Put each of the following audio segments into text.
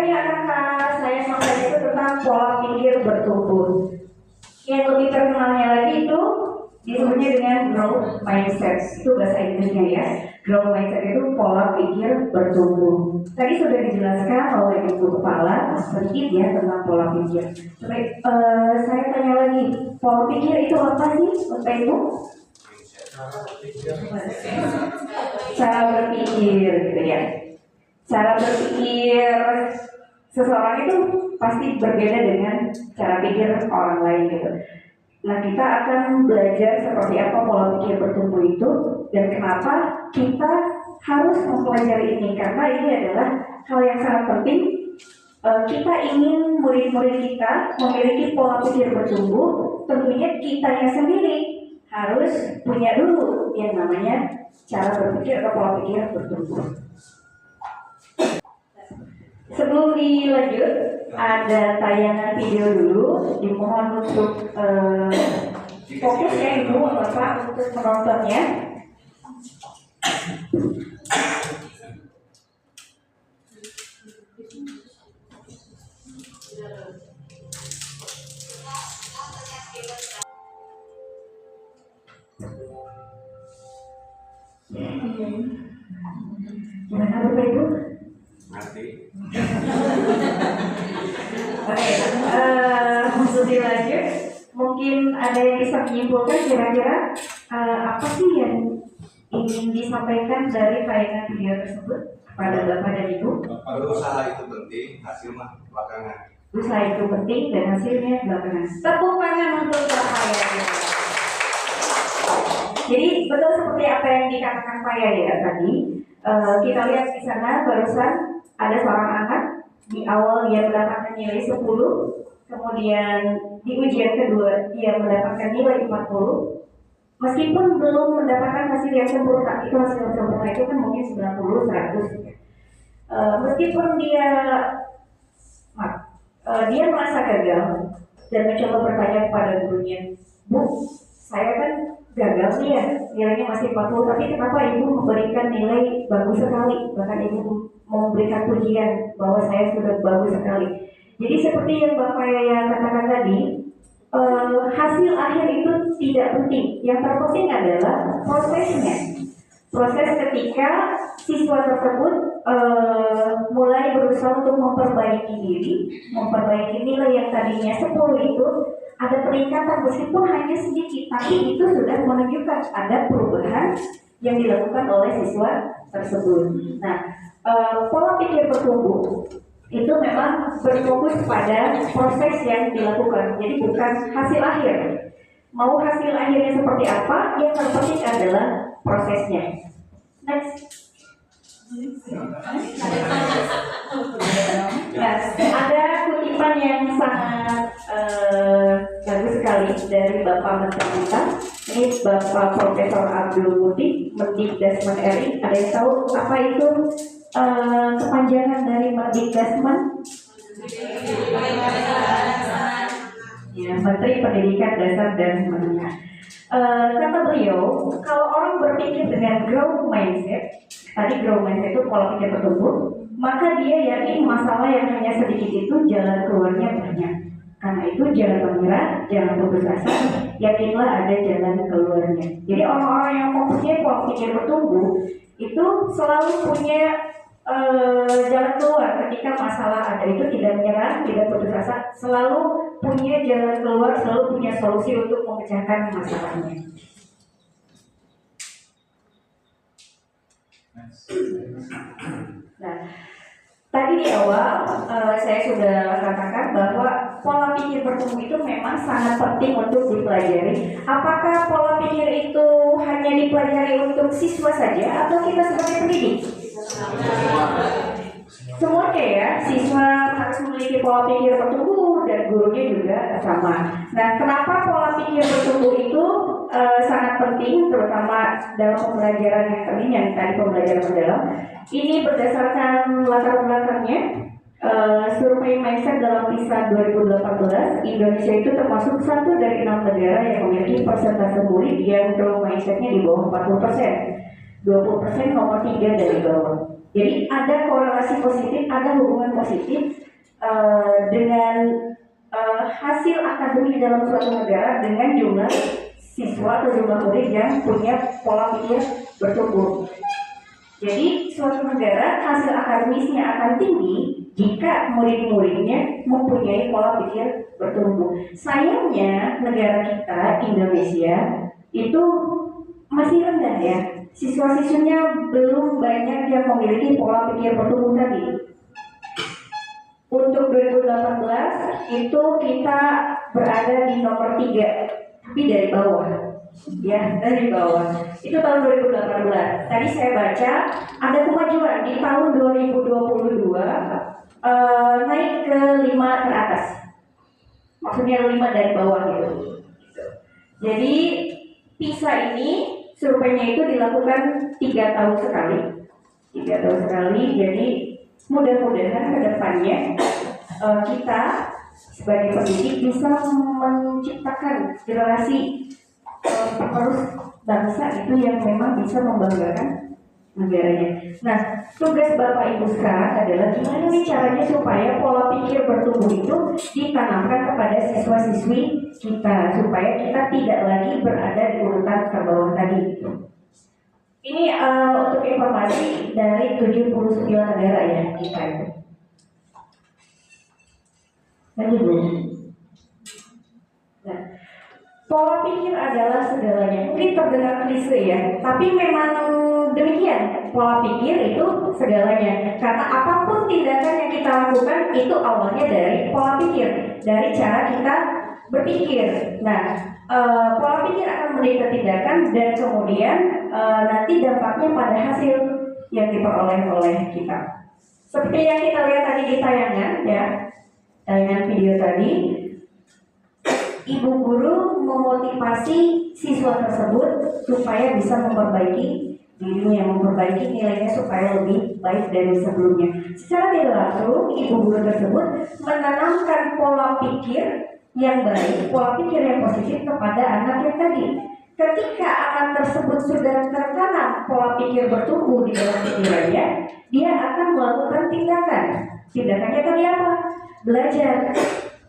materi yang akan saya sampaikan itu tentang pola pikir bertumbuh. Yang lebih terkenalnya lagi itu disebutnya dengan growth mindset. Itu bahasa Inggrisnya ya. Growth mindset itu pola pikir bertumbuh. Tadi sudah dijelaskan oleh Ibu Kepala sedikit ya tentang pola pikir. Coba saya tanya lagi, pola pikir itu apa sih, Bapak Ibu? Cara berpikir gitu ya. Cara berpikir seseorang itu pasti berbeda dengan cara pikir orang lain gitu. Nah, kita akan belajar seperti apa pola pikir bertumbuh itu dan kenapa kita harus mempelajari ini, karena ini adalah hal yang sangat penting. Kita ingin murid-murid kita memiliki pola pikir bertumbuh, tentunya kitanya sendiri harus punya dulu yang namanya cara berpikir atau pola pikir bertumbuh. Sebelum dilanjut, ada tayangan video dulu. Dimohon untuk fokus ya Ibu Bapak untuk menontonnya. Gimana Bapak Ibu? Mati. Oke, untuk dilanjut, mungkin ada yang bisa menyimpulkan kira-kira apa sih yang ingin disampaikan dari tayangan video tersebut kepada Bapak dan Ibu? Berusaha itu penting, hasil mah belakangan. Usaha itu penting dan hasilnya belakangan. Tepuk tangan untuk Bapak ya. Jadi betul seperti apa yang dikatakan Pak ya tadi. Kita lihat di sana barusan ada seorang anak di awal dia mendapatkan nilai 10, kemudian di ujian kedua dia mendapatkan nilai 40. Meskipun belum mendapatkan hasil yang sempurna, itu hasil sempurna itu kan mungkin 90, 100. Meskipun dia merasa gagal dan mencoba bertanya kepada gurunya, Bu, saya kan gagal nih ya, nilainya masih 40, tapi kenapa Ibu memberikan nilai bagus sekali, bahkan Ibu memberikan pujian bahwa saya sudah bagus sekali. Jadi seperti yang Bapak Yaya katakan tadi, hasil akhir itu tidak penting. Yang terpenting adalah prosesnya. Proses ketika siswa tersebut mulai berusaha untuk memperbaiki diri, memperbaiki nilai yang tadinya 10 itu ada peningkatan meskipun hanya sedikit, tapi itu sudah menunjukkan ada perubahan yang dilakukan oleh siswa tersebut. Nah, pola pikir bertumbuh itu memang berfokus pada proses yang dilakukan, jadi bukan hasil akhir. Mau hasil akhirnya seperti apa, yang terpenting adalah prosesnya. Next. Nah, ada kutipan yang sangat bagus sekali dari Bapak Menteri kita. Ini Bapak Profesor Abdul Muti, Mendikbud RI. Ada yang tahu apa itu kepanjangan dari Mendikbud? Ya, Menteri Pendidikan Dasar dan Menengah. Kata beliau, kalau orang berpikir dengan growth mindset, tadi growth mindset itu pola pikir bertumbuh, maka dia yakin masalah yang hanya sedikit itu jalan keluarnya banyak. Karena itu jangan menyerah, jangan putus asa, yakinlah ada jalan keluarnya. Jadi orang-orang yang fokusnya pola pikir bertumbuh itu selalu punya jalan keluar ketika masalah ada, itu tidak menyerah, tidak putus asa, selalu punya jalan keluar, selalu punya solusi untuk memecahkan masalahnya. Nah, tadi di awal saya sudah katakan bahwa pola pikir bertumbuh itu memang sangat penting untuk dipelajari. Apakah pola pikir itu hanya dipelajari untuk siswa saja atau kita sebagai pendidik? Semuanya ya, siswa harus memiliki pola pikir bertumbuh dan gurunya juga sama. Nah, kenapa pola pikir bertumbuh itu sangat penting, terutama dalam pembelajaran yang tadi pembelajaran mendalam. Ini berdasarkan latar belakangnya. Survei mindset dalam PISA 2018, Indonesia itu termasuk satu dari 6 negara yang memiliki persentase murid yang growth mindsetnya di bawah 40%. 20% nomor 3 dari bawah. Jadi ada korelasi positif, ada hubungan positif dengan hasil akademik dalam suatu negara dengan jumlah siswa atau jumlah murid yang punya pola pikir bertumbuh. Jadi suatu negara hasil akademisnya akan tinggi jika murid-muridnya mempunyai pola pikir bertumbuh. Sayangnya negara kita, Indonesia, itu masih rendah ya. Siswa-siswinya belum banyak yang memiliki pola pikir bertumbuh tadi. Untuk 2018 itu kita berada di nomor 3, tapi dari bawah. Ya, dari bawah. Itu tahun 2018. Tadi saya baca ada kemajuan di tahun 2022 naik ke 5 teratas. Maksudnya 5 dari bawah gitu. Jadi PISA ini surveinya itu dilakukan 3 tahun sekali. 3 tahun sekali. Jadi mudah-mudahan ke depannya kita sebagai pendidik bisa menciptakan generasi penerus bangsa itu yang memang bisa membanggakan negaranya. Nah, tugas Bapak Ibu sekarang adalah gimana nih caranya supaya pola pikir bertumbuh itu ditanamkan kepada siswa-siswi kita supaya kita tidak lagi berada di urutan terbawah tadi gitu. Ini untuk informasi dari 79 negara ya kita itu. Lanjut. Nah, pola pikir adalah segalanya. Mungkin terdengar klise ya, tapi memang demikian. Pola pikir itu segalanya. Karena apapun tindakan yang kita lakukan itu awalnya dari pola pikir, dari cara kita berpikir. Nah, pola pikir akan menjadi tindakan dan kemudian nanti dampaknya pada hasil yang diperoleh oleh kita. Seperti yang kita lihat tadi di tayangan ya, tayangan video tadi, ibu guru memotivasi siswa tersebut supaya bisa memperbaiki dirinya, memperbaiki nilainya supaya lebih baik dari sebelumnya. Secara tidak langsung, ibu guru tersebut menanamkan pola pikir yang baik, pola pikir yang positif kepada anak yang tadi. Ketika anak tersebut sudah tertanam pola pikir bertumbuh di dalam pikirannya, dia akan melakukan tindakan. Tindakannya tadi apa? Belajar.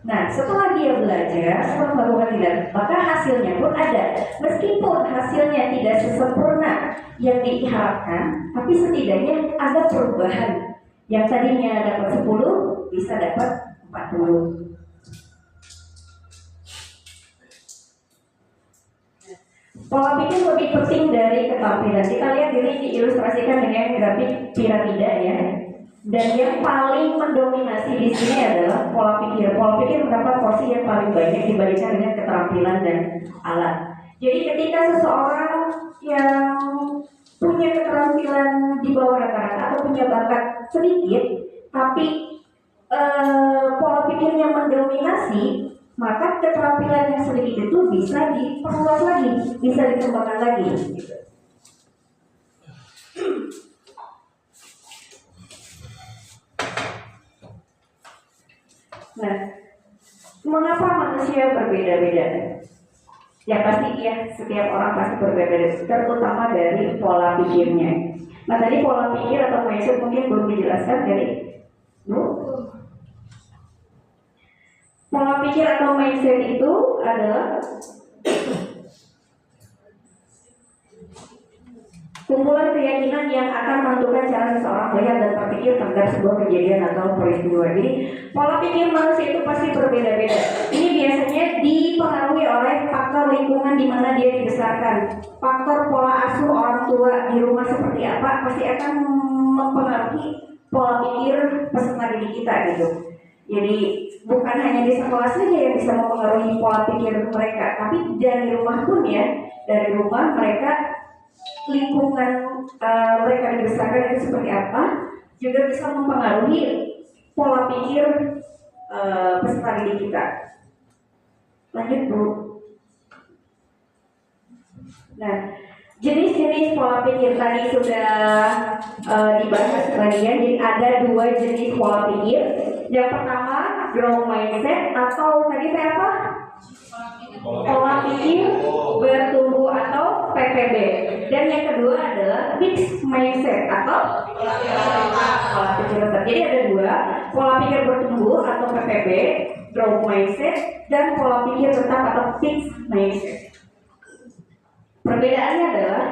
Nah, setelah dia belajar, setelah melakukan tindakan, maka hasilnya pun ada. Meskipun hasilnya tidak sesempurna yang diharapkan, tapi setidaknya ada perubahan. Yang tadinya dapat 10, bisa dapat 40. Pola pikir lebih penting dari keterampilan. Kita lihat ini diilustrasikan dengan grafik piramida ya. Dan yang paling mendominasi di sini adalah pola pikir. Pola pikir mendapat porsi yang paling banyak dibandingkan dengan keterampilan dan alat. Jadi ketika seseorang yang punya keterampilan di bawah rata-rata atau punya bakat sedikit, tapi pola pikirnya mendominasi, maka keterampilan yang sedikit itu bisa diperluas lagi, bisa dikembangkan lagi. Nah, mengapa manusia berbeda-beda? Ya pasti ya, setiap orang pasti berbeda-beda, terutama dari pola pikirnya. Nah tadi pola pikir atau mindset mungkin belum dijelaskan dari pola pikir atau mindset itu adalah kumpulan keyakinan yang akan menentukan cara seseorang melihat dan berpikir terhadap sebuah kejadian atau peristiwa. Jadi pola pikir manusia itu pasti berbeda-beda. Ini biasanya dipengaruhi oleh faktor lingkungan di mana dia dibesarkan. Faktor pola asuh orang tua di rumah seperti apa pasti akan mempengaruhi pola pikir peserta didik kita gitu. Jadi bukan hanya di sekolah saja yang bisa mempengaruhi pola pikir mereka, tapi dari rumah pun ya, dari rumah mereka, lingkungan mereka dibesarkan itu seperti apa juga bisa mempengaruhi pola pikir peserta didik kita. Lanjut Bu. Nah, jenis-jenis pola pikir tadi sudah dibahas tadi ya. Jadi ada 2 jenis pola pikir. Yang pertama growth mindset atau tadi saya apa? Pola pikir bertumbuh atau PPB. Dan yang kedua adalah fixed mindset atau pola pikir tetap. Jadi ada dua, pola pikir bertumbuh atau PPB, growth mindset, dan pola pikir tetap atau fixed mindset. Perbedaannya adalah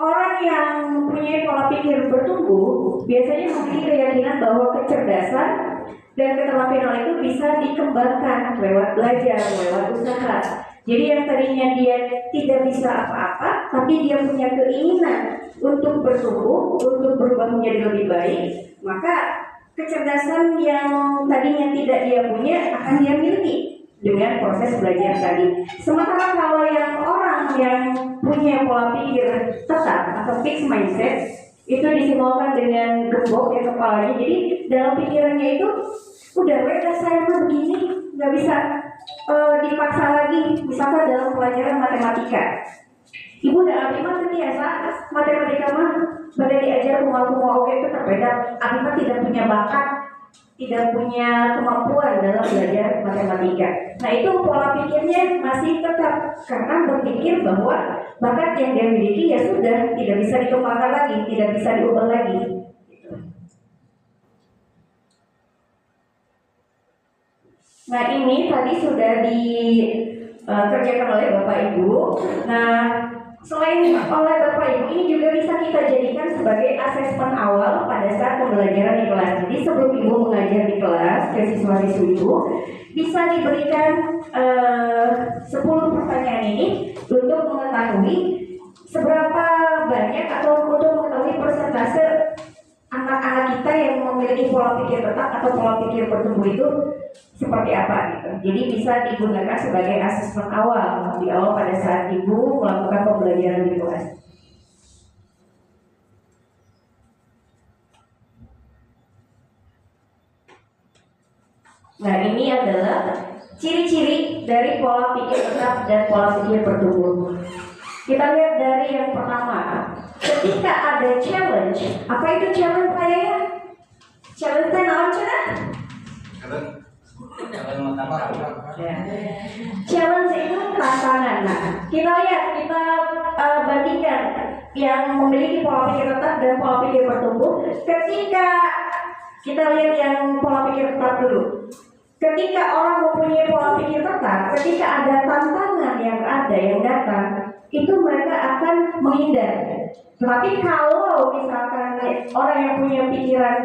orang yang punya pola pikir bertumbuh biasanya memiliki keyakinan bahwa kecerdasan dan keterampilan itu bisa dikembangkan lewat belajar, lewat usaha. Jadi yang tadinya dia tidak bisa apa-apa, tapi dia punya keinginan untuk bertumbuh, untuk berubah menjadi lebih baik, maka kecerdasan yang tadinya tidak dia punya akan dia miliki dengan proses belajar tadi. Sementara kalau yang orang yang punya pola pikir tetap atau fixed mindset itu disimbolkan dengan gembok ya kepalanya. Jadi dalam pikirannya itu udah saya mah begini, nggak bisa dipaksa lagi. Misalkan dalam pelajaran matematika, ibu udah Abi mah terbiasa matematika mah pada diajar kumal-kumal oke itu terbeda. Abi mah tidak punya bakat, tidak punya kemampuan dalam belajar matematika. Nah itu pola pikirnya masih tetap karena berpikir bahwa bakat yang dia miliki ya sudah tidak bisa dikembangkan lagi, tidak bisa diubah lagi. Nah ini tadi sudah dikerjakan oleh Bapak Ibu. Nah selain oleh Bapak Ibu ini juga bisa kita jadikan sebagai asesmen awal pada saat pembelajaran di kelas. Jadi sebelum Ibu mengajar di kelas ke siswa-siswi Ibu bisa diberikan 10 pertanyaan ini untuk mengetahui seberapa banyak atau untuk mengetahui persentase anak-anak kita yang memiliki pola pikir tetap atau pola pikir bertumbuh itu seperti apa gitu. Jadi bisa digunakan sebagai asesmen awal di awal pada saat Ibu melakukan pembelajaran di kelas. Nah ini adalah ciri-ciri dari pola pikir tetap dan pola pikir bertumbuh. Kita lihat dari yang pertama. Ketika ada challenge, apa itu challenge kayaknya? Challenge-nya naon cenah? Challenge itu tantangan. Nah, kita lihat, kita bandingkan yang memiliki pola pikir tetap dan pola pikir bertumbuh. Ketika kita lihat yang pola pikir tetap dulu. Ketika orang mempunyai pola pikir tetap, ketika ada tantangan yang datang, itu mereka akan menghindar. Tetapi kalau misalkan orang yang punya pikiran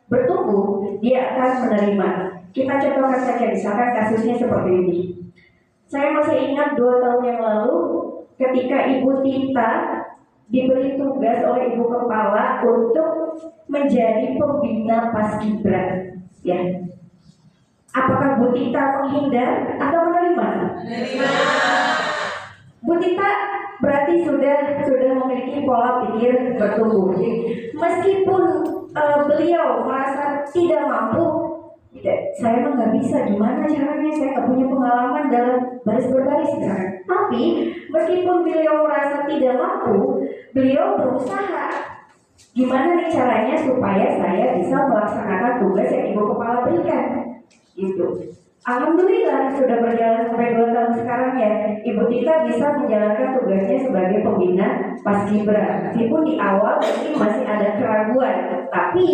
bertumbuh, dia akan menerima. Kita contohkan saja, misalkan kasusnya seperti ini. Saya masih ingat 2 tahun yang lalu, ketika Ibu Tita diberi tugas oleh Ibu Kepala untuk menjadi pembina Paskibra. Ya. Apakah Bu Tita menghindar atau menerima? Menerima. Bu Tita berarti sudah memiliki pola pikir bertumbuh. Meskipun beliau merasa tidak mampu, saya emang nggak bisa, gimana caranya, saya nggak punya pengalaman dalam baris berbaris misalkan. Tapi meskipun beliau merasa tidak mampu, beliau berusaha. Gimana nih caranya supaya saya bisa melaksanakan tugas yang Ibu Kepala berikan? Gitu. Alhamdulillah sudah berjalan sampai 2 tahun sekarang ya, Ibu Tita bisa menjalankan tugasnya sebagai pembina Paskibra. Meskipun di awal mungkin masih ada keraguan, tapi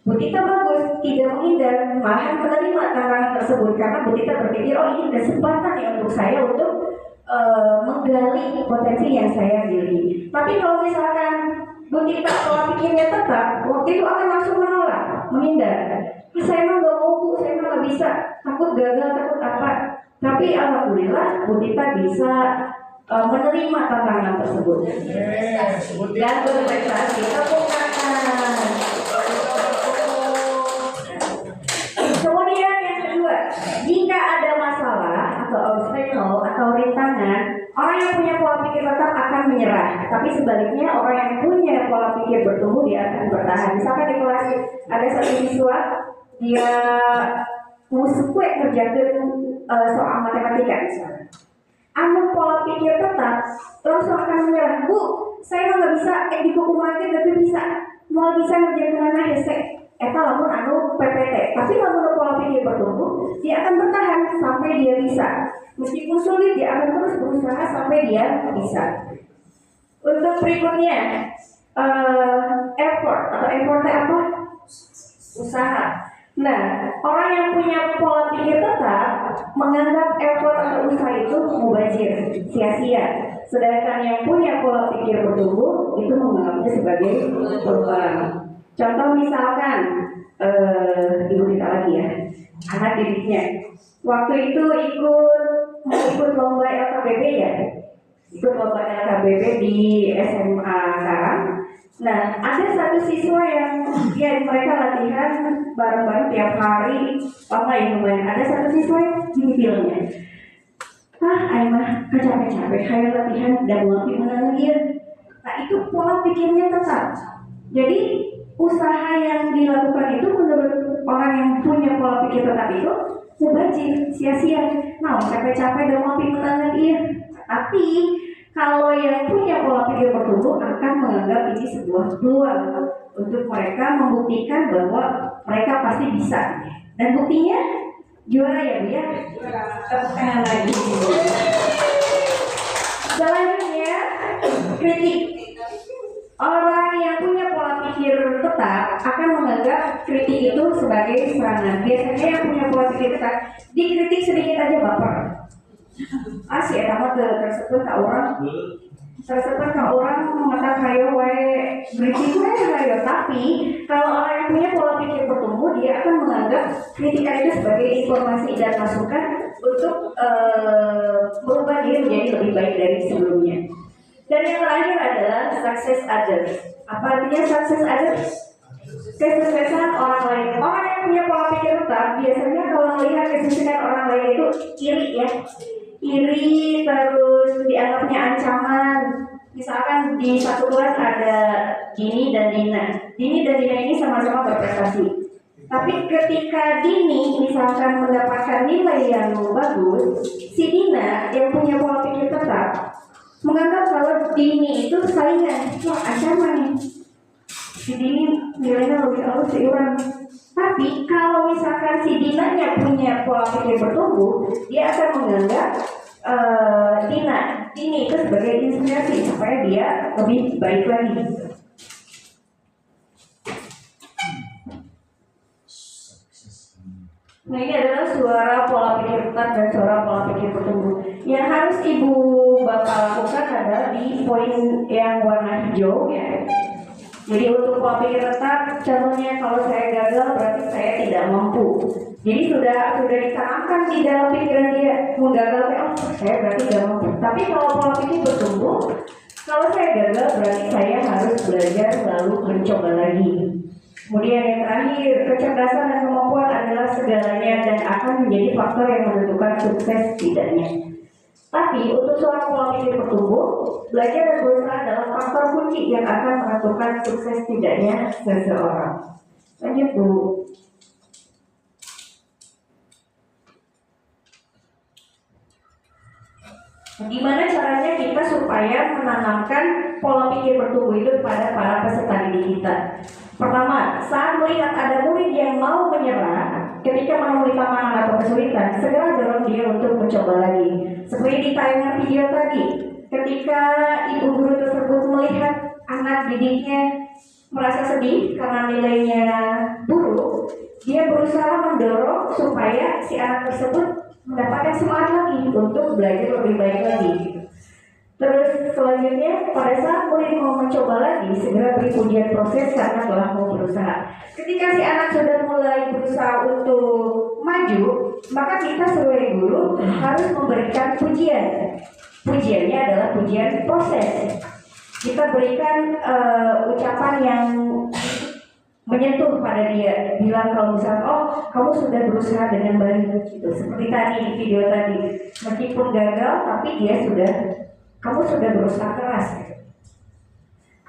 Bu Tita bagus, tidak menghindar, malahan menerima tantangan tersebut karena Bu Tita berpikir, oh ini kesempatan ya untuk saya untuk menggali potensi yang saya miliki. Tapi kalau misalkan Bu Tita pola pikirnya tetap, waktu itu akan langsung menolak, menghindar. Saya mah nggak mau Bu, saya mah nggak bisa, takut gagal, takut apa. Tapi alhamdulillah Bu Tita bisa menerima tantangan tersebut dan berprestasi. Tepuk tangan. Kemudian yang kedua, jika ada masalah atau obstacle atau rintangan, orang yang punya pola pikir tetap akan menyerah. Tapi sebaliknya orang yang punya pola pikir bertumbuh dia akan bertahan. Misalkan di kelas ada satu siswa dia musukwe ngerjakeun soal matematika misalnya. Anu pola pikir tetap langsung akan menyerah. Bu, saya mah nggak bisa di buku matematika tapi bisa. Mau bisa ngerjakeun mana hese. Eta lamun anu PPT. Tapi lamun pola pikir bertumbuh, dia akan bertahan sampai dia bisa. Meskipun sulit, dia akan terus berusaha sampai dia bisa. Untuk berikutnya, effort atau effortnya apa? Usaha. Nah, orang yang punya pola pikir tetap menganggap effort atau usaha itu mubazir, sia-sia. Sedangkan yang punya pola pikir bertumbuh itu menganggapnya sebagai perubahan. Contoh misalkan, ibu kita lagi ya, anak didiknya. Waktu itu ikut lomba LKBB ya, ikut lomba LKBB di SMA sekarang. Nah, ada satu siswa yang mereka latihan bareng-bareng tiap hari, lama ya lumayan. Ada satu siswa yang gini bilangnya, ayah mah capek-capek, kayak latihan dan ngopi menangis. Nah, itu pola pikirnya tetap. Jadi usaha yang dilakukan itu menurut orang yang punya pola pikir tetap itu mubazir, sia-sia. Nah, capek-capek dan ngopi menangis. Tapi kalau yang punya pola pikir bertumbuh akan menganggap ini sebuah peluang untuk mereka membuktikan bahwa mereka pasti bisa. Dan buktinya juara ya Bu ya. Tepuk tangan lagi. Selanjutnya kritik. Orang yang punya pola pikir tetap akan menganggap kritik itu sebagai serangan. Biasanya yang punya pola pikir tetap dikritik sedikit aja baper. Asih eta tersebut ke orang mata kayo wae kritik wae kayo. Tapi kalau orang yang punya pola pikir bertumbuh, dia akan menganggap kritikan itu sebagai informasi dan masukan untuk merubah diri menjadi lebih baik dari sebelumnya. Dan yang terakhir adalah success others. Apa artinya success others? Kesuksesan orang lain. Orang yang punya pola pikir tetap biasanya kalau melihat kesuksesan orang lain itu iri ya. Iri, terus dianggapnya ancaman. Misalkan di satu kelas ada Dini dan Dina. Dini dan Dina ini sama-sama berprestasi. Tapi ketika Dini misalkan mendapatkan nilai yang bagus, si Dina yang punya pola pikir tetap menganggap kalau Dini itu saingan, wah ancaman nih. Si Dini nilainya lebih bagus si orang. Tapi kalau misalkan si Dinanya punya pola pikir bertumbuh, dia akan menganggap Dini itu sebagai inspirasi supaya dia lebih baik lagi. Nah, ini adalah suara pola pikir tetap dan suara pola pikir bertumbuh. Yang harus ibu bapak lakukan adalah di poin yang warna hijau ya. Jadi untuk pola pikir tetap, contohnya kalau saya gagal berarti saya tidak mampu. Jadi sudah ditanamkan di dalam pikiran dia, mau gagal saya berarti tidak mampu. Tapi kalau pola pikir bertumbuh, kalau saya gagal berarti saya harus belajar lalu mencoba lagi. Kemudian yang terakhir, kecerdasan dan kemampuan adalah segalanya dan akan menjadi faktor yang menentukan sukses tidaknya. Tapi untuk seorang pola pikir bertumbuh, belajar dan berusaha adalah faktor kunci yang akan menentukan sukses tidaknya seseorang. Lanjut Bu. Gimana caranya kita supaya menanamkan pola pikir bertumbuh itu pada para peserta didik kita? Pertama, saat melihat ada murid yang mau menyerah, ketika menemui tantangan atau kesulitan, segera dorong dia untuk mencoba lagi. Seperti di tayangan video tadi, ketika ibu guru tersebut melihat anak didiknya merasa sedih karena nilainya buruk, dia berusaha mendorong supaya si anak tersebut mendapatkan semangat lagi untuk belajar lebih baik lagi. Terus selanjutnya, pada saat murid mau mencoba lagi, segera beri pujian proses karena telah mau berusaha. Ketika si anak sudah mulai berusaha untuk maju, maka kita sebagai guru harus memberikan pujian. Pujiannya adalah pujian proses. Kita berikan ucapan yang menyentuh pada dia, bilang kalau misalnya, kamu sudah berusaha dengan baik, gitu. Seperti tadi di video tadi, meskipun gagal, tapi kamu sudah berusaha keras. Gitu.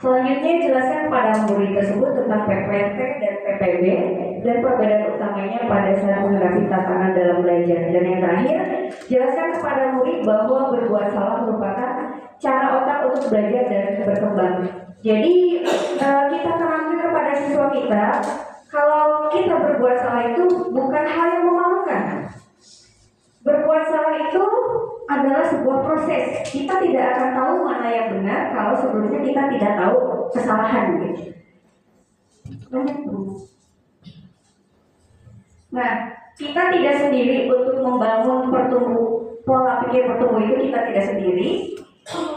Selanjutnya jelaskan kepada murid tersebut tentang PPT dan PPB dan perbedaan utamanya pada saat menghadapi tantangan dalam belajar. Dan yang terakhir, jelaskan kepada murid bahwa berbuat salah merupakan cara otak untuk belajar dan berkembang. Jadi kita terangkan kepada siswa kita, kalau kita berbuat salah itu bukan hal yang memalukan. Berbuat salah itu adalah adalah sebuah proses. Kita tidak akan tahu mana yang benar kalau sebelumnya kita tidak tahu kesalahan gitu. Nah, kita tidak sendiri untuk membangun pola pikir pertumbuh itu, kita tidak sendiri.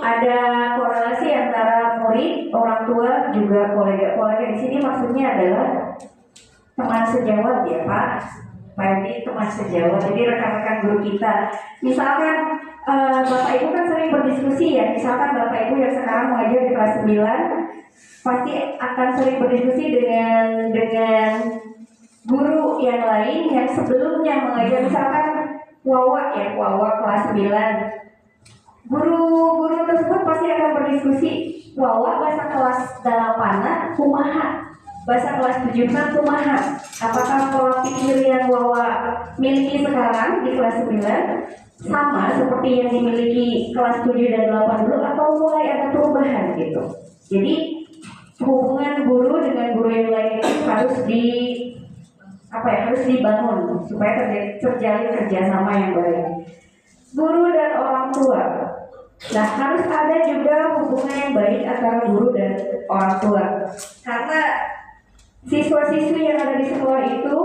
Ada korelasi antara murid, orang tua, juga kolega. Kolega di sini maksudnya adalah teman sejawat ya Pak. Pak ini teman sejawat, jadi rekan-rekan guru kita. Misalkan Bapak Ibu kan sering berdiskusi ya. Misalkan Bapak Ibu yang sekarang mengajar di kelas 9 pasti akan sering berdiskusi dengan guru yang lain yang sebelumnya mengajar, misalkan Wawa kelas 9. Guru tersebut pasti akan berdiskusi, Wawa bahasa kelas 8 kumaha, bahasa kelas 7 kumaha. Apakah pola pikir yang Wawa miliki sekarang di kelas 9 sama seperti yang dimiliki kelas 7 dan 8 dulu, atau mulai ada perubahan gitu. Jadi hubungan guru dengan guru yang lain itu harus dibangun supaya terjalin kerjasama yang baik. Guru dan orang tua. Nah, harus ada juga hubungan yang baik antara guru dan orang tua. Karena siswa-siswi yang ada di sekolah itu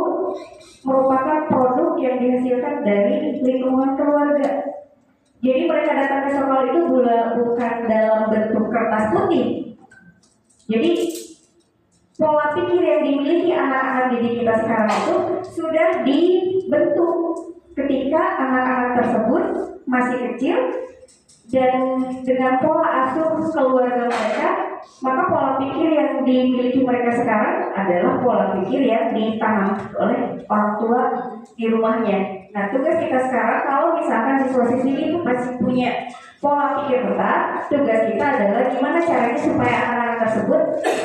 merupakan produk yang dihasilkan dari lingkungan keluarga. Jadi mereka datang ke sekolah itu bukan dalam bentuk kertas putih. Jadi pola pikir yang dimiliki anak-anak didik kita sekarang itu sudah dibentuk ketika anak-anak tersebut masih kecil, dan dengan pola asuh keluarga mereka, maka pola pikir yang dimiliki mereka sekarang adalah pola pikir yang ditanam oleh orang tua di rumahnya. Nah, tugas kita sekarang, kalau misalkan siswa-siswi itu masih punya pola pikir tetap, tugas kita adalah gimana caranya supaya anak-anak tersebut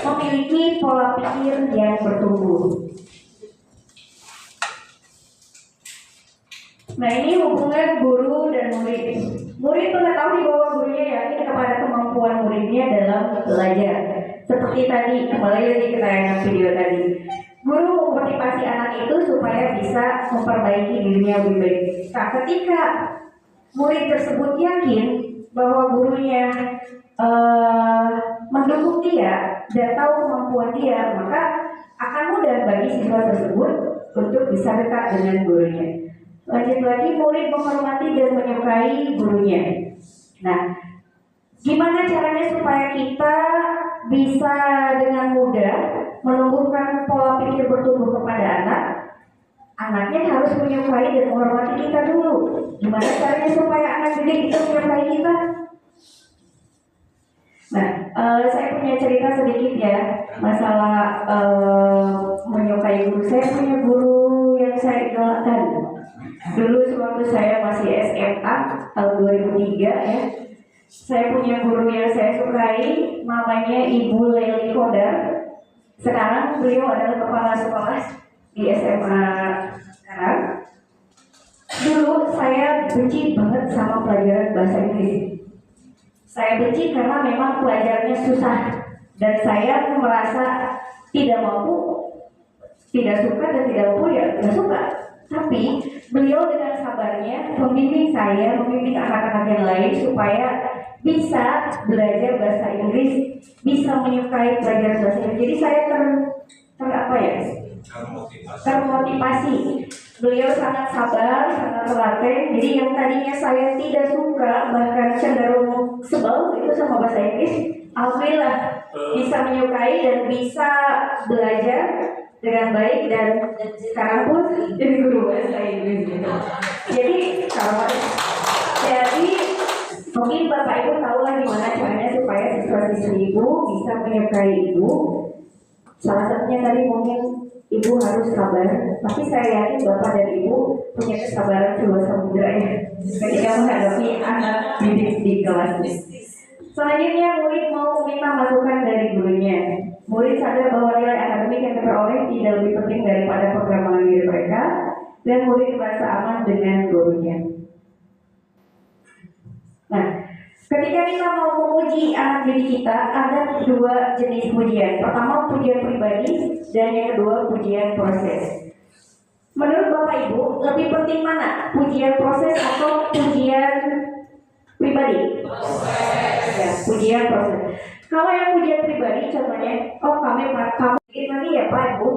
memiliki pola pikir yang bertumbuh. Nah, ini hubungan guru dan murid. Murid mengetahui bahwa gurunya yakin kepada kemampuan muridnya dalam belajar. Seperti tadi, kembali lagi ke tayangan video tadi. Guru memotivasi anak itu supaya bisa memperbaiki dirinya lebih baik. Nah, ketika murid tersebut yakin bahwa gurunya mendukung dia dan tahu kemampuan dia, maka akan mudah bagi siswa tersebut untuk bisa dekat dengan gurunya. Lanjut lagi, murid menghormati dan menyukai gurunya. Nah, gimana caranya supaya kita bisa dengan mudah menumbuhkan pola pikir bertumbuh kepada anak? Anaknya harus menyukai dan menghormati kita dulu. Gimana caranya supaya anak didik itu menyukai kita? Nah, saya punya cerita sedikit ya masalah menyukai guru. Saya punya guru yang saya idolakan. Dulu sewaktu saya masih SMA tahun 2003 ya, saya punya guru yang saya sukai, namanya Ibu Leli Kodar. Sekarang beliau adalah kepala sekolah di SMA sekarang. Dulu saya benci banget sama pelajaran bahasa Inggris. Saya benci karena memang pelajarannya susah dan saya merasa tidak mampu, tidak suka dan tidak mampu ya tidak suka. Tapi beliau dengan sabarnya membimbing saya, membimbing anak-anak yang lain supaya bisa belajar bahasa Inggris, bisa menyukai pelajaran bahasa Inggris. Jadi saya termotivasi. Beliau sangat sabar, sangat telaten. Jadi yang tadinya saya tidak suka, bahkan cenderung sebel itu sama bahasa Inggris, alhamdulillah bisa menyukai dan bisa belajar dengan baik, dan sekarang pun jadi guru bahasa Inggris gitu. Jadi mungkin Bapak Ibu tahu lah gimana caranya supaya siswa-siswi Ibu bisa menyukai Ibu. Salah satunya tadi mungkin Ibu harus sabar, tapi saya yakin Bapak dan Ibu punya kesabaran seluas samudera ya ketika menghadapi anak didik di kelas. Selanjutnya, murid mau meminta masukan dari gurunya. Murid sadar bahwa nilai akademik yang diperoleh tidak lebih penting daripada perkembangan diri mereka, dan murid merasa aman dengan gurunya. Nah, ketika kita mau memuji anak didik kita, ada dua jenis pujian. Pertama, pujian pribadi, dan yang kedua, pujian proses. Menurut Bapak Ibu, lebih penting mana? Pujian proses atau pujian pribadi? Ya, pujian proses. Kalau yang pujian pribadi, contohnya, oh kamu bikin lagi ya Pak Ibu.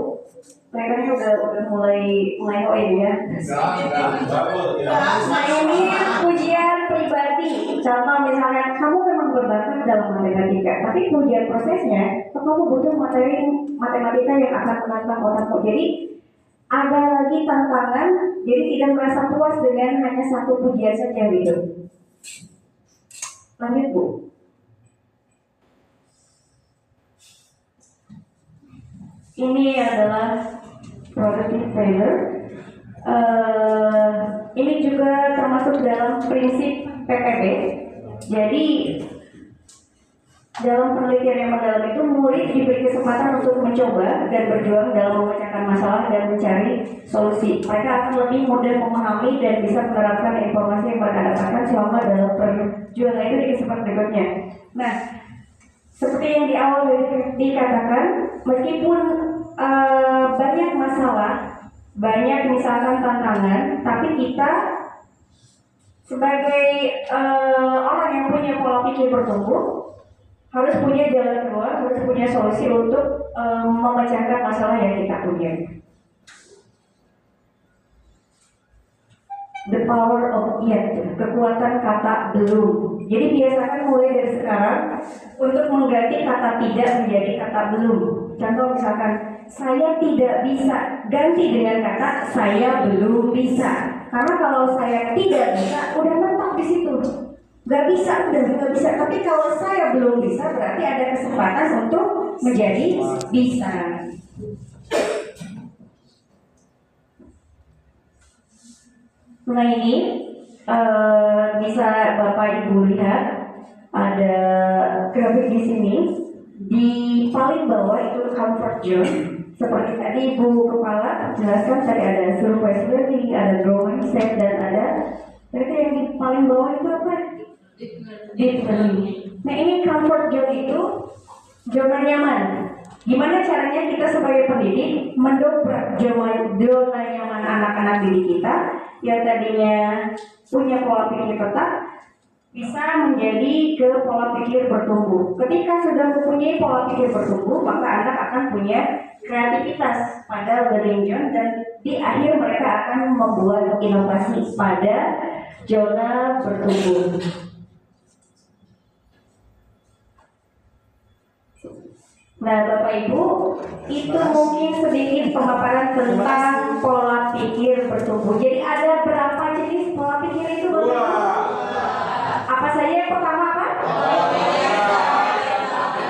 Mereka ini udah mulai oh ini ya. Nah ini pujian pribadi. Contoh misalnya kamu memang berbakat dalam matematika, tapi pujian prosesnya, kamu butuh materi matematika yang akan menantang otakmu. Jadi ada lagi tantangan, jadi tidak merasa puas dengan hanya satu pujian saja gitu. Lanjut Bu. Ini adalah productive failure. Ini juga termasuk dalam prinsip PPB. Jadi dalam penelitian yang mendalam itu murid diberi kesempatan untuk mencoba dan berjuang dalam memecahkan masalah dan mencari solusi. Mereka akan lebih mudah memahami dan bisa menerapkan informasi yang mereka dapatkan selama dalam perjuangan itu di kesempatan berikutnya. Nah, seperti yang di awal dikatakan, meskipun banyak masalah, banyak misalkan tantangan, tapi kita sebagai orang yang punya pola pikir bertumbuh harus punya jalan keluar, harus punya solusi untuk memecahkan masalah yang kita punya. The power of yet, kekuatan kata belum. Jadi biasakan mulai dari sekarang untuk mengganti kata tidak menjadi kata belum. Contoh misalkan, saya tidak bisa, ganti dengan kata saya belum bisa. Karena kalau saya tidak bisa, udah mentok di situ. Gak bisa, udah gak bisa. Tapi kalau saya belum bisa, berarti ada kesempatan untuk menjadi bisa. Nah ini bisa Bapak Ibu lihat ada grafik di sini. Di paling bawah itu comfort zone. Seperti tadi Ibu Kepala jelaskan, tadi ada surface learning, ada growth mindset, dan ada berarti yang di paling bawah itu apa? Deep learning. Nah ini comfort zone itu zona nyaman. Gimana caranya kita sebagai pendidik mendobrak zona nyaman anak-anak didik kita yang tadinya punya pola pikir tetap bisa menjadi ke pola pikir bertumbuh. Ketika sudah mempunyai pola pikir bertumbuh, maka anak akan punya kreativitas pada learning zone dan di akhir mereka akan membuat inovasi pada zona bertumbuh. Nah, Bapak Ibu, itu mungkin sedikit pemaparan tentang pola pikir bertumbuh. Jadi ada berapa jenis pola pikir itu, Bapak Ibu? Apa saja yang pertama apa?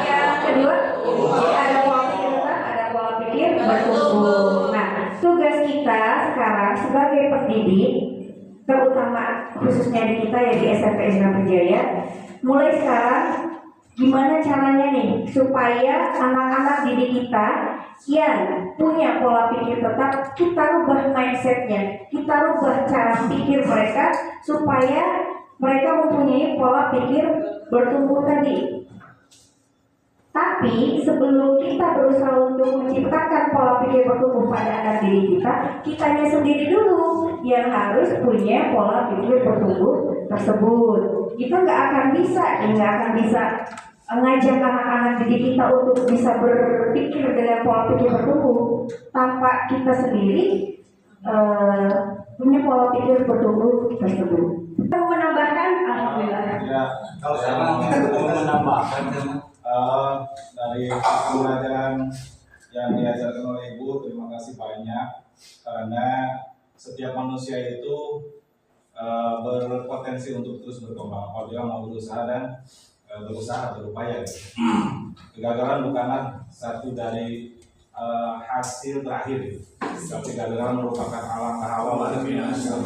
Yang kedua, jadi ada pola pikir tetap, ada pola pikir bertumbuh. Nah, tugas kita sekarang sebagai pendidik, terutama khususnya di kita ya di SMP Islam Jaya, mulai sekarang gimana caranya nih supaya anak-anak didik kita yang punya pola pikir tetap, kita rubah mindsetnya, kita rubah cara pikir mereka supaya mereka mempunyai pola pikir bertumbuh tadi. Tapi sebelum kita berusaha untuk menciptakan pola pikir bertumbuh pada anak didik kita, kitanya sendiri dulu yang harus punya pola pikir bertumbuh tersebut. Kita nggak akan bisa mengajak anak-anak didik kita untuk bisa berpikir dengan pola pikir bertumbuh tanpa kita sendiri punya pola pikir bertumbuh tersebut. Kita mau menambahkan, alhamdulillah. Ya, kalau saya mau menambahkan dari pembelajaran yang diajarkan oleh Ibu, terima kasih banyak karena setiap manusia itu berpotensi untuk terus berkembang apabila mau berusaha dan berupaya. Kegagalan bukanlah satu dari hasil terakhir, tapi kegagalan merupakan alangkah awal dari hasil.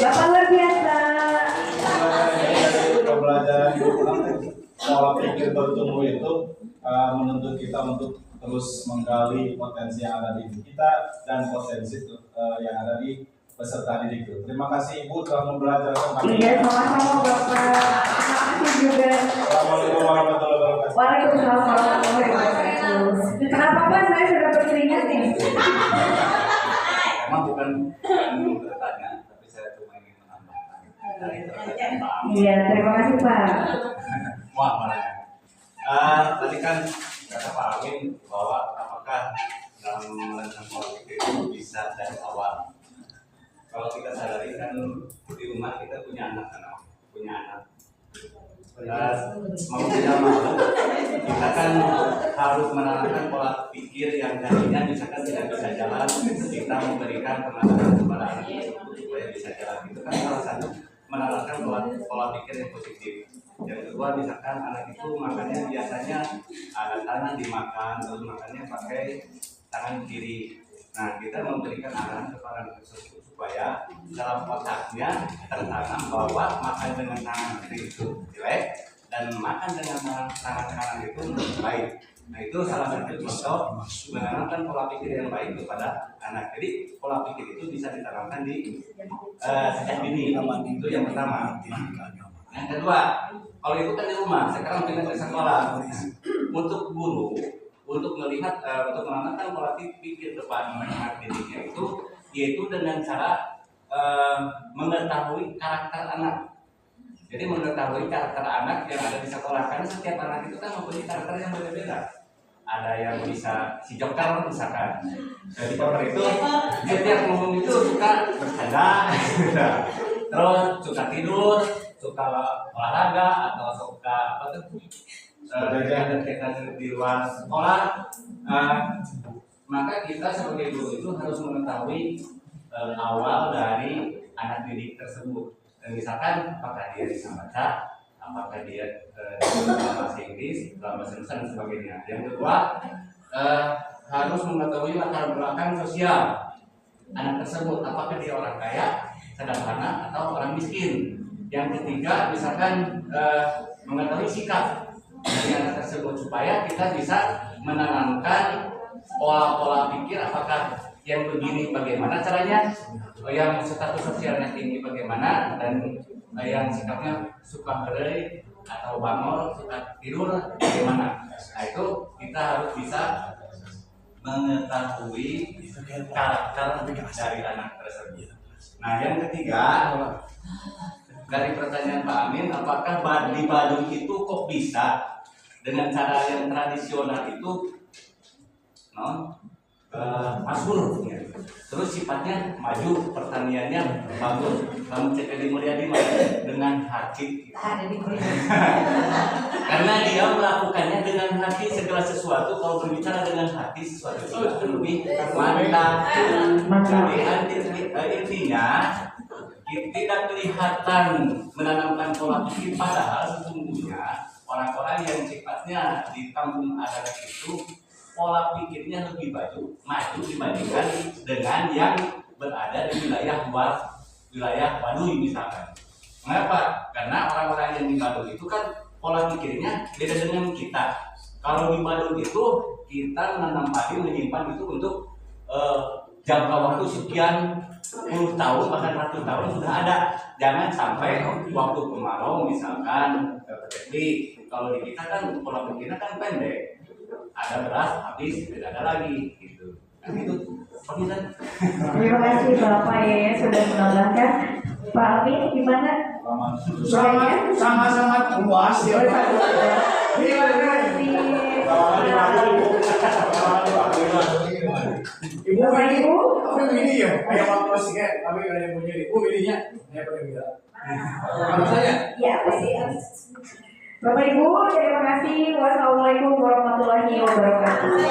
Bapak luar biasa. Pembelajaran pola pikir bertumbuh itu menuntut kita untuk terus menggali potensi yang ada di kita dan potensi yang ada di peserta didik itu. Terima kasih Ibu telah membelajarkan kami. Iya, sama-sama Bapak. Terima kasih juga. Assalamualaikum warahmatullahi wabarakatuh. Waalaikumsalam warahmatullahi wabarakatuh. Kenapa Pak? Saya sudah berkeringat nih. Emang bukan bertanya, tapi saya cuma ingin menambahkan. Iya, terima kasih Pak. Wah, mana? Tadi kan kata Pak Amin bahwa apakah dalam merancang politik itu bisa dari awal. Kalau kita sadari kan di rumah kita punya anak-anak, mau tidak mau kita kan harus menanamkan pola pikir yang tadinya misalkan tidak bisa jalan, kita memberikan penanganan kepada anak itu supaya bisa jalan. Itu kan salah satu menanamkan pola pikir yang positif. Yang kedua, misalkan anak itu makannya biasanya ada tangan dimakan, terus makannya pakai tangan kiri. Nah, kita memberikan arahan kepada anak tersebut supaya dalam otaknya tertanam bahwa makan dengan tangan kiri itu jelek dan makan dengan tangan kanan itu baik. Nah, itu salah satu contoh menanamkan pola pikir yang baik kepada anak. Jadi pola pikir itu bisa ditanamkan di sejak dini. Itu yang pertama. Yang kedua, kalau itu kan di rumah, sekarang pindah ke sekolah. Untuk guru, untuk melihat, untuk menanamkan pola pikir kepada anak didiknya itu, yaitu dengan cara mengetahui karakter anak. Jadi mengetahui karakter anak yang ada di sekolah, karena setiap anak itu kan mempunyai karakter yang berbeda. Ada yang bisa si joker misalkan. Jadi joker itu setiap ngomong itu suka bercanda, terus suka tidur, suka olahraga atau suka apa tuh kegiatan di luar sekolah. Maka kita sebagai guru itu harus mengetahui awal dari anak didik tersebut. Dan misalkan apakah dia bisa baca, apakah dia dalam bahasa Inggris, dalam bahasa Indonesia dan sebagainya. Yang kedua, harus mengetahui latar belakang sosial anak tersebut, apakah dia orang kaya, sederhana atau orang miskin. Yang ketiga, misalkan mengetahui sikap dari anak tersebut supaya kita bisa menanamkan pola-pola pikir, apakah yang begini bagaimana caranya, yang status sosialnya tinggi bagaimana, dan yang sikapnya suka berdiri atau bangor, suka tidur bagaimana. Nah, itu kita harus bisa mengetahui karakter dari anak tersebut. Nah, yang ketiga, dari pertanyaan Pak Amin, apakah di Badung itu kok bisa dengan cara yang tradisional itu masuk, ya. Terus sifatnya maju, pertaniannya bagus. Kamu cek di Mulyadi dengan hati, karena dia melakukannya dengan hati segala sesuatu. Kalau berbicara dengan hati, sesuatu itu lebih mantap. Jadi intinya tidak kelihatan menanamkan pola pikir, padahal sesungguhnya orang-orang yang sifatnya di kampung adat itu pola pikirnya lebih maju dibandingkan dengan yang berada di wilayah Baduy misalkan. Mengapa? Karena orang-orang yang di Baduy itu kan pola pikirnya beda dengan kita. Kalau di Baduy itu kita menanam padi, menyimpan itu untuk jangka waktu sekian puluh tahun bahkan ratus tahun sudah ada. Jangan sampai waktu kemarau misalkan terjadi. Kalau di kita kan pola pikirnya kan pendek. Ada beras habis, tidak ada lagi gitu. Nah, itu pemikiran. Terima kasih Bapak ya sudah menambahkan. Pak Amin gimana? Sangat puas ya. Terima kasih. Ibu ini ya, kayak waktu sih kan, tapi ada yang punya ibu ininya, saya pernah bilang. Kalau saya? Ya, pasti. Bapak Ibu, terima kasih. Wassalamualaikum warahmatullahi wabarakatuh.